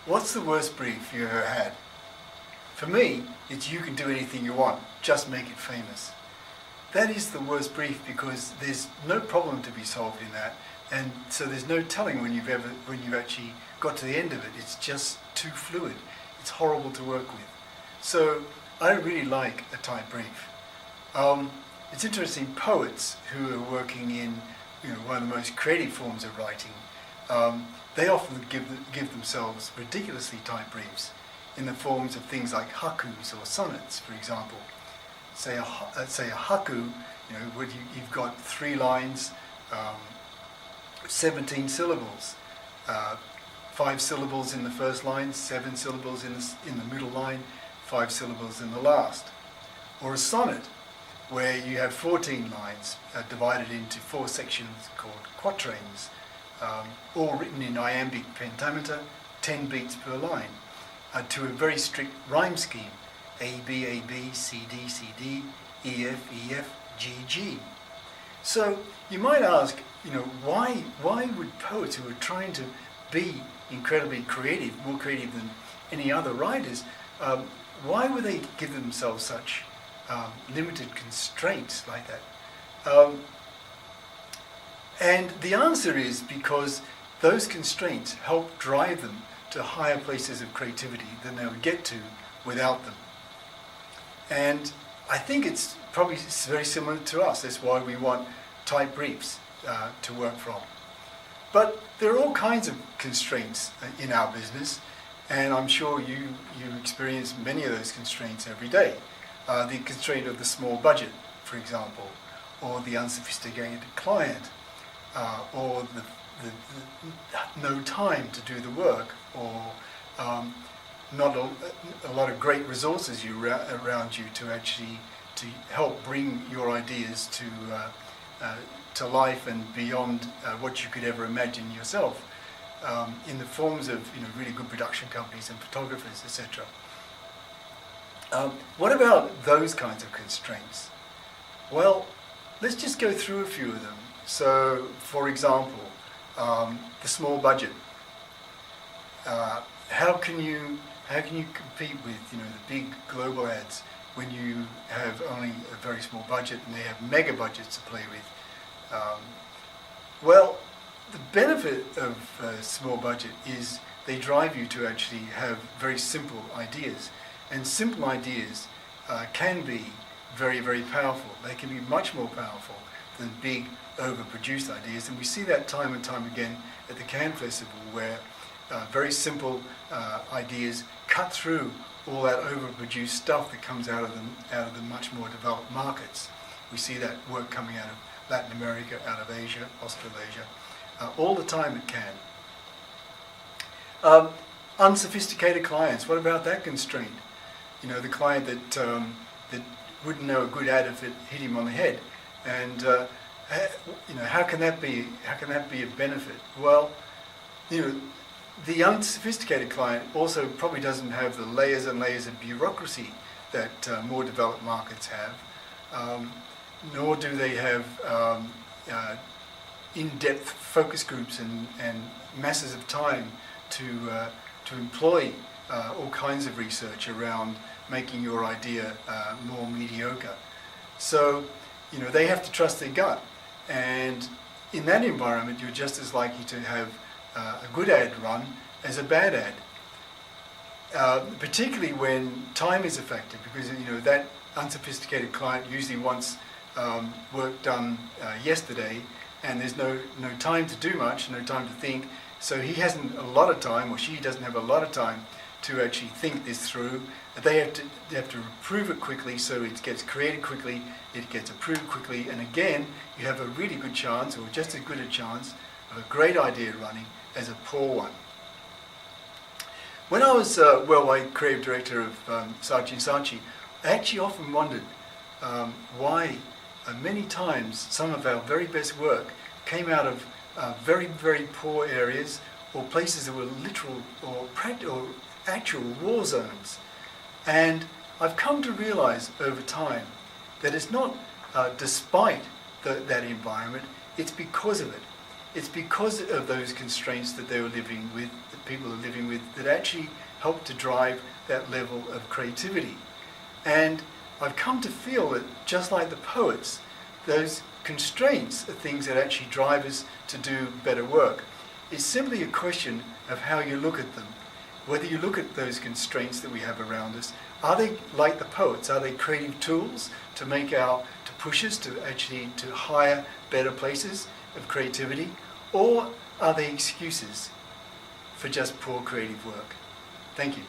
What's the worst brief you ever had? For me, it's you can do anything you want, just make it famous. That is the worst brief because there's no problem to be solved in that, and so there's no telling when you've actually got to the end of it. It's just too fluid. It's horrible to work with. So I really like a tight brief. It's interesting, poets who are working in one of the most creative forms of writing, they often give themselves ridiculously tight briefs in the forms of things like haikus or sonnets, for example. Say a haiku, where you've got 3 lines, 17 syllables, 5 syllables in the first line, 7 syllables in the middle line, 5 syllables in the last. Or a sonnet, where you have 14 lines divided into 4 sections called quatrains, all written in iambic pentameter, 10 beats per line, to a very strict rhyme scheme: A, B, A, B, C, D, C, D, E, F, E, F, G, G. So you might ask, why would poets who are trying to be incredibly creative, more creative than any other writers, why would they give themselves such limited constraints like that? And the answer is because those constraints help drive them to higher places of creativity than they would get to without them. And I think it's probably very similar to us. That's why we want tight briefs to work from. But there are all kinds of constraints in our business, and I'm sure you experience many of those constraints every day. The constraint of the small budget, for example, or the unsophisticated client, or the no time to do the work, or not a lot of great resources around you to actually to help bring your ideas to life and beyond what you could ever imagine yourself, in the forms of really good production companies and photographers, etc. What about those kinds of constraints? Well, let's just go through a few of them. So, for example, the small budget. How can you compete with the big global ads when you have only a very small budget and they have mega budgets to play with? Well, the benefit of a small budget is they drive you to actually have very simple ideas, and simple ideas can be very, very powerful. They can be much more powerful than big, overproduced ideas, and we see that time and time again at the Cannes Festival, where very simple ideas cut through all that overproduced stuff that comes out of the much more developed markets. We see that work coming out of Latin America, out of Asia, Australasia, all the time at Cannes. Unsophisticated clients. What about that constraint? The client that wouldn't know a good ad if it hit him on the head, and how can that be a benefit? Well, the unsophisticated client also probably doesn't have the layers and layers of bureaucracy that more developed markets have, nor do they have in-depth focus groups and masses of time to employ all kinds of research around making your idea more mediocre. So, they have to trust their gut, and in that environment, you're just as likely to have a good ad run as a bad ad, particularly when time is a factor, because that unsophisticated client usually wants work done yesterday, and there's no time to do much, no time to think, so he hasn't a lot of time, or she doesn't have a lot of time to actually think this through. They have to approve it quickly, so it gets created quickly, it gets approved quickly, and again, you have a really good chance, or just as good a chance, of a great idea running as a poor one. When I was worldwide creative director of Saatchi & Saatchi, I actually often wondered why many times some of our very best work came out of very, very poor areas, or places that were literal or actual war zones. And I've come to realize over time that it's not despite that environment, it's because of it. it's because of those constraints that they were living with, that people are living with, that actually help to drive that level of creativity. And I've come to feel that just like the poets, those constraints are things that actually drive us to do better work. It's simply a question of how you look at them. Whether you look at those constraints that we have around us, are they like the poets? Are they creative tools to push us to actually to higher, better places of creativity? Or are they excuses for just poor creative work? Thank you.